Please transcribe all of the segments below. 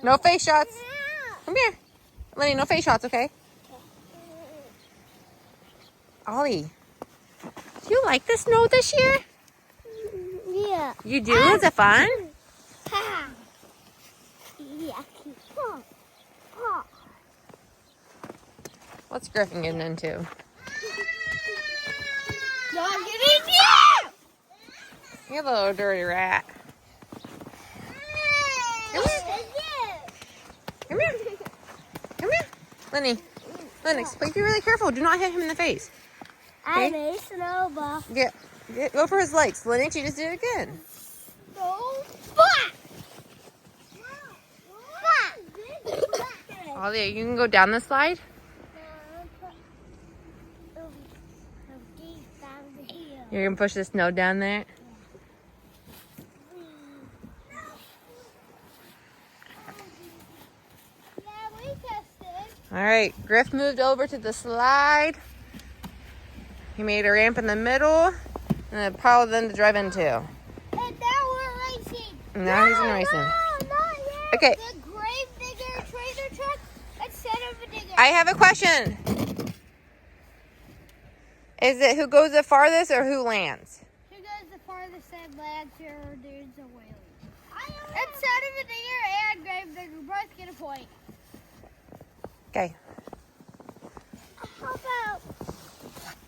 No face shots. Come here. Lenny, no face shots, okay? Ollie, do you like the snow this year? Yeah. You do? Is it fun? Yeah. What's Griffin getting into? Not getting you! You're a little dirty rat. Come here. Come here. Come here. Lenny. Lennox, please be really careful. Do not hit him in the face. I made snowball. Go for his legs. Lennox, you just did it again. No. Ollie, you can go down the slide. You're going to push the snow down there. All right, Griff moved over to the slide. He made a ramp in the middle and a pile then to drive into. And now we're racing. Now he's in racing. No, not yet. Okay. The grave digger trailer truck instead of a digger. I have a question. Is it who goes the farthest or who lands? Who goes the farthest and lands here or dudes a wheelie? Instead of a digger and grave digger both get a point. Okay. How about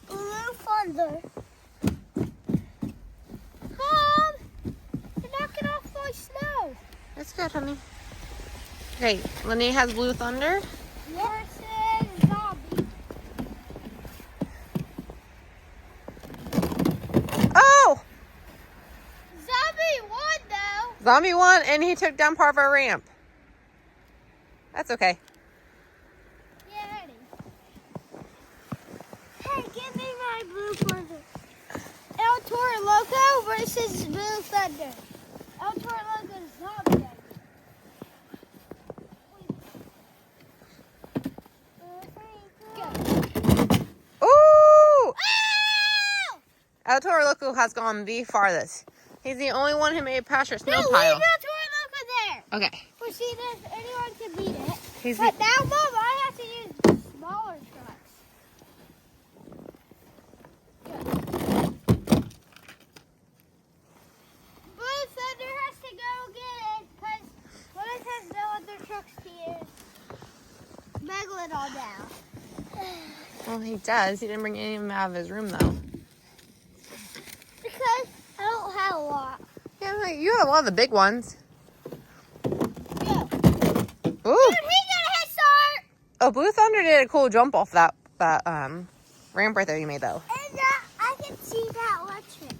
Blue Thunder? Mom, you're knocking off my snow. That's good, honey. Okay, Lenny has Blue Thunder. Versus Zombie. Oh! Zombie won though. Zombie won and he took down part of our ramp. That's okay. Hey, give me my Blue Thunder. El Toro Loco versus Blue Thunder. El Toro Loco is zombie. Ooh! Oh! El Toro Loco has gone the farthest. He's the only one who made it past your snow No, leave pile. El Toro Loco there. Okay. Well, see, anyone can beat it. He's But now, Mom, I have to use smaller trucks. Blue Thunder has to go get it because Willis has no other trucks to use. Megalodon down. Well, he does. He didn't bring any of them out of his room, though. Because I don't have a lot. Yeah, like, you have a lot of the big ones. Yeah. Ooh. Dude, he got a head start. Oh, Blue Thunder did a cool jump off that ramp right there you made, though. And I can see that electric.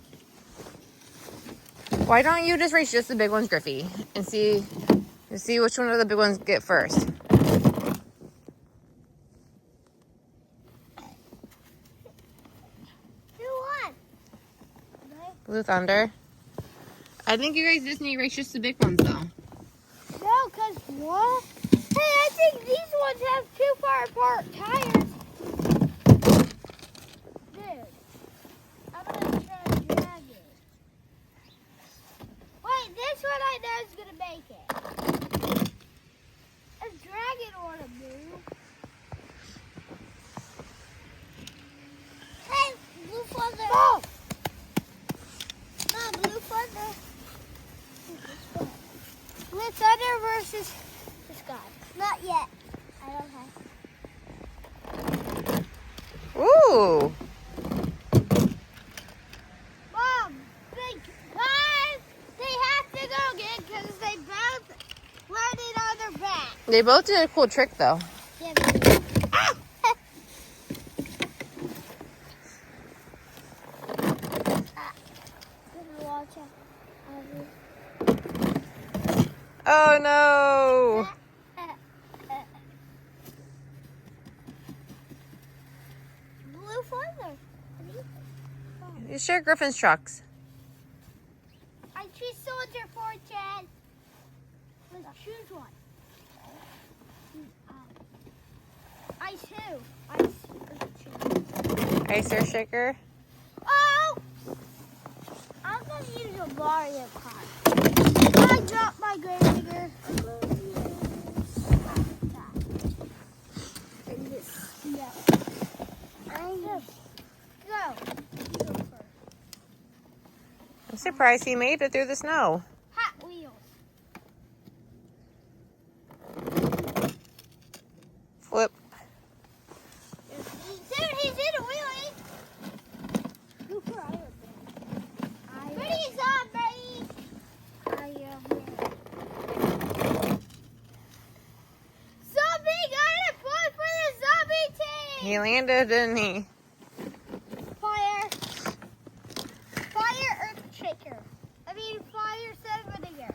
Why don't you just race just the big ones, Griffey, and see which one of the big ones get first? Who won? Blue Thunder. I think you guys just need to race just the big ones, though. No, because what? Hey, I think these ones have too far apart tires. Dude, I'm going to try to drag it. Wait, this one I know is going to make it. Let's drag it on a move. Hey, Blue Thunder. Mom! Mom, Blue Thunder. Blue Thunder versus this guy. Not yet. I don't have. Ooh. Mom, guys, they have to go again because they both landed on their back. They both did a cool trick, though. Yeah, but... Ah! Watch out. Oh, no. Blue Thunder. You share Griffin's trucks. I choose Soldier for Chad. Let's choose one. Ice who? Icer shaker. Oh! I'm going to use a Mario Kart. I dropped my grave digger. No. Go. You go first. I'm surprised he made it through the snow. Hot Wheels. Flip. Dude, he's in a wheelie. Who for Iron Man? Pretty zombie. Iron Man. Zombie got a point for the zombie team. He landed, didn't he? Fire. Fire earth shaker. I mean fire sand vinegar.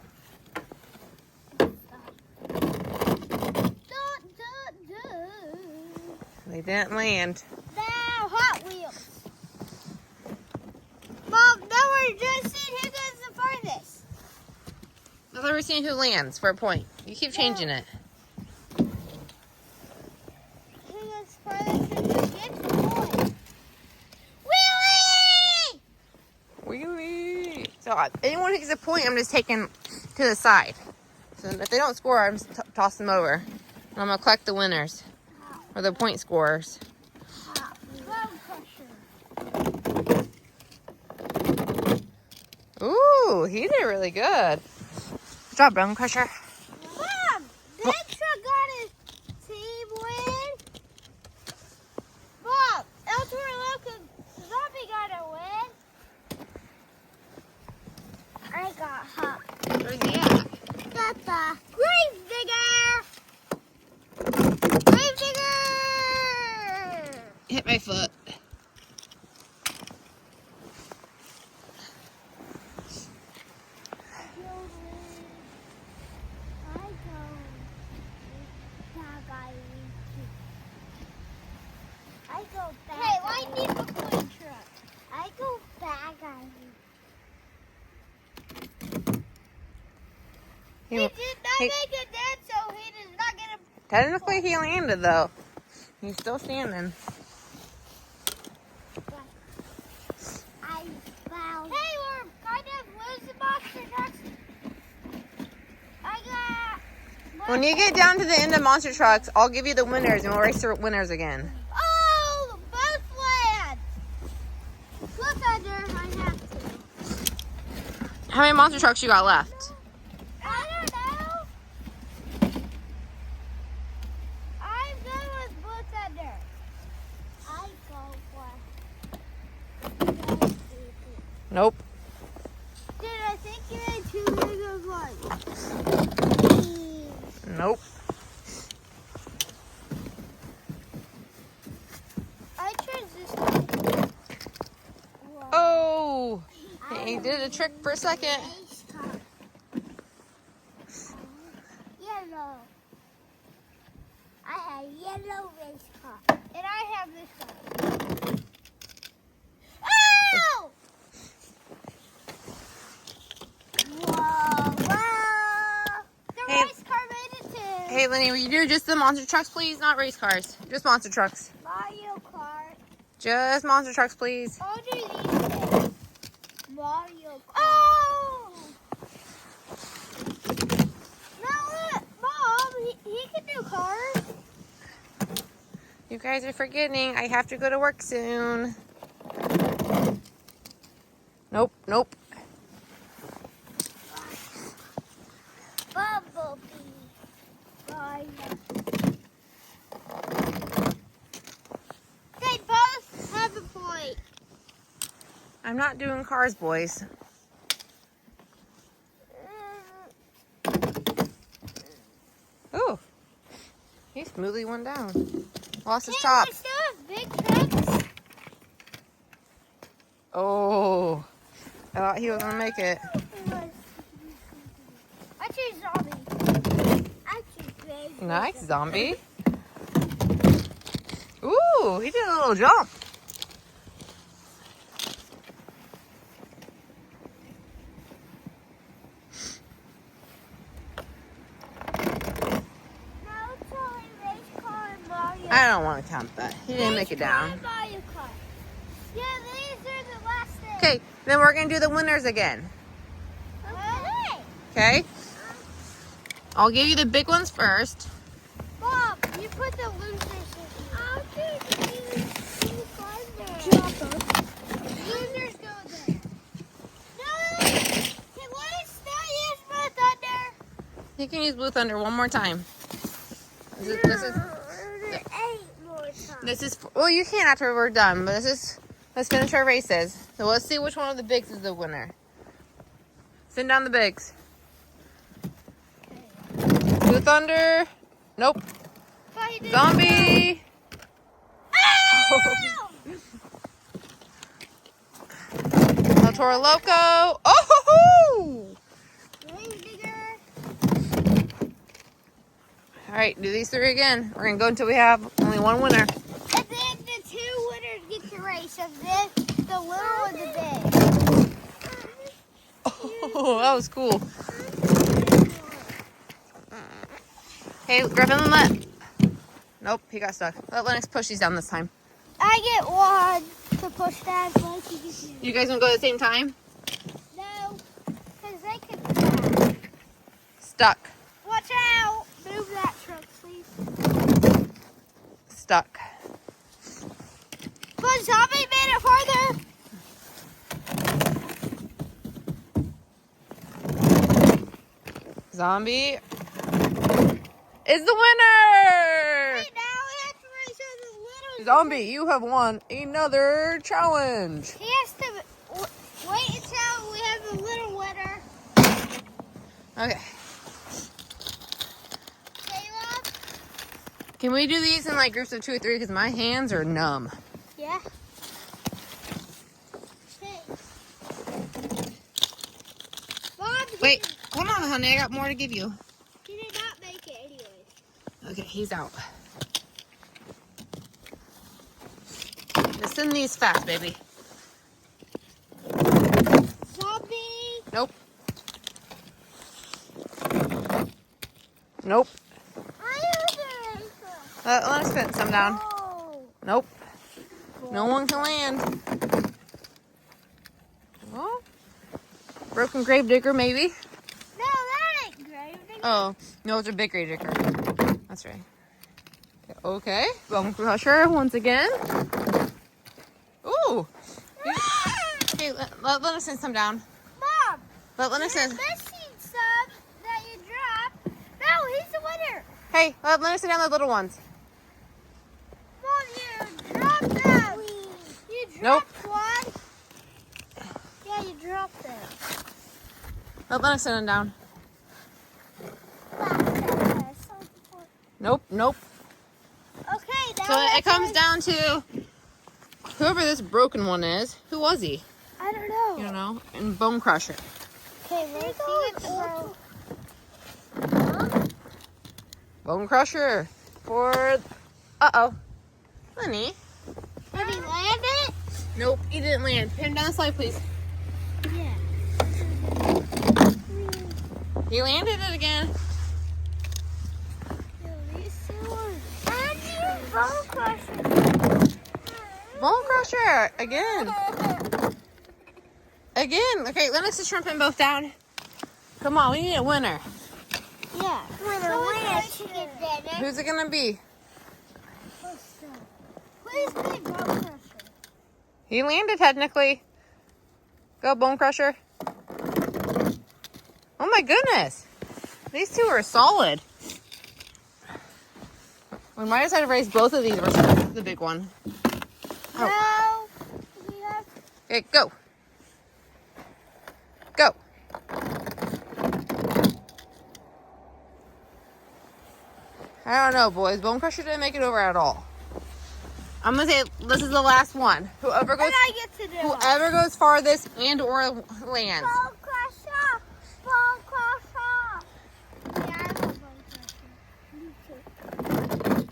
They didn't land. Now Hot Wheels. Mom, now we're just seeing who goes the farthest. I thought we were seeing who lands for a point. You keep changing it. Who goes farthest and who gets the point. Wheelie! Wheelie. So anyone who gets a point, I'm just taking to the side. So if they don't score, I'm just toss them over. And I'm gonna collect the winners or the point scorers. Bone crusher. Ooh, he did really good. Good job, Bone Crusher. Mom, this truck got his team win. Mom, Elsewhere Local Zombie got a win. I got hot. Where's he at? Papa. Grave digger. Grave digger. Hit my foot. I go back. Hey, why need a point truck? I go back on you. He did not make a dent, so he does not get a. Technically, he landed though. He's still standing. I found. Hey, we're kind of losing monster trucks. I got. When you get down to the end of Monster Trucks, I'll give you the winners and we'll race the winners again. Oh, both land. Look under. I have to. How many Monster Trucks you got left? I don't know. I'm good with both under. I go for. Nope. Dude, I think you made two big of one. Nope. I transitioned. Oh! He did a trick for a second. Yellow. I have yellow race car. And I have this car. Oh! Whoa, whoa. The Hey. race car made it too. Hey, Lenny, will you do just the Monster Trucks, please? Not race cars. Just Monster Trucks. Mario Kart. Just Monster Trucks, please. I'll do these things. Mario Kart. Oh! No, look. Mom, he can do cars. You guys are forgetting. I have to go to work soon. Nope, nope. Bumblebee. They both have a point. I'm not doing cars, boys. Ooh. He smoothly went down. Lost his top. I still have big trucks. Oh. I thought he was going to make it. I choose zombie. I choose big. Nice, zombie. Ooh, he did a little jump. Now it's only race car and Mario. I don't want to count that. He didn't make it Race car down. and Mario Kart. Yeah, these are the last things. Okay, then we're going to do the winners again. Okay. Okay? I'll give you the big ones first. Mom, you put the losers in here. I'll do can use Blue Thunder one more time. This is well, you can after we're done, but let's finish our races. So let's see which one of the bigs is the winner. Send down the bigs. Blue Thunder. Nope. Zombie. El Toro Loco. Oh! All right, do these three again. We're gonna go until we have only one winner. And then the two winners get to race of this, the little and the big. Oh, that was cool. Hey, Griffin and Lennox. Nope, he got stuck. Let Lennox push these down this time. I get one to push that. You guys want to go at the same time? No, because they could crash. Stuck. Watch out. Move that truck, please. Stuck. But Zombie made it farther. Zombie is the winner! Wait, now we have to race with the little Zombie, you have won another challenge. He has to wait until we have the little winner. Okay. Caleb? Can we do these in like groups of 2 or 3? Because my hands are numb. Yeah. Okay. Bob, Wait, hold on, honey. I got more to give you. he did not make it anyways. Okay, he's out. Just send these fast, baby. Zombie. Nope. Nope. Let's put some down. Oh. Nope. No one can land. Well, broken grave digger, maybe. No, that ain't grave digger. Oh, no, it's a big grave digger. That's right. Okay, bone crusher once again. Ooh. Hey, let us send some down. Mom, Let us you're send. missing some that you dropped. No, he's the winner. Hey, let us send down the little ones. Mom, you dropped them. You dropped one. Yeah, you dropped them. Let us send them down. Nope, nope. Okay, now So it comes down to whoever this broken one is. Who was he? I don't know. You don't know? And Bone Crusher. Okay, let's see it throw. Bone Crusher for. Uh-oh. Honey. Did he land it? Nope, he didn't land. Pin him down the slide, please. Yeah. He landed it again. Bone crusher. Bone Crusher again. Again. Okay, let us just shrimp them both down. Come on, we need a winner. Yeah. Winner, chicken dinner. Who's it gonna be? Please play Bone Crusher. He landed technically. Go, Bone Crusher. Oh my goodness. These two are solid. We might decide to race both of these versus the big one. Oh. No. We have Okay, go. Go. I don't know, boys. Bone Crusher didn't make it over at all. I'm gonna say this is the last one. Whoever goes, what I get to do. whoever goes farthest and or lands. Bone crusher. Bone crusher. Yeah, I love Bone Crusher. Me too.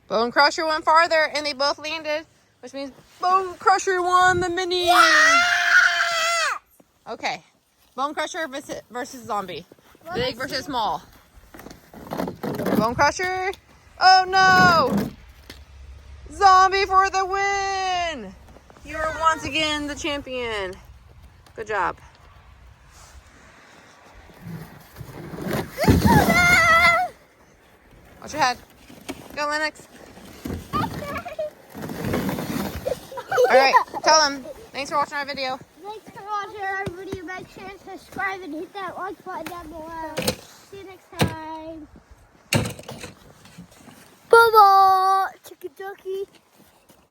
Bone Crusher went farther and they both landed, which means Bone Crusher won the mini. Yeah! Okay. Bone Crusher versus Zombie. Big versus small. Bone Crusher. Oh no! Zombie for the win! You are once again the champion. Good job. Watch your head. Go, Lennox. All right, tell them. Thanks for watching our video. Thanks for watching our video. Make sure to subscribe and hit that like button down below. See you next time. Bye-bye, chicken ducky.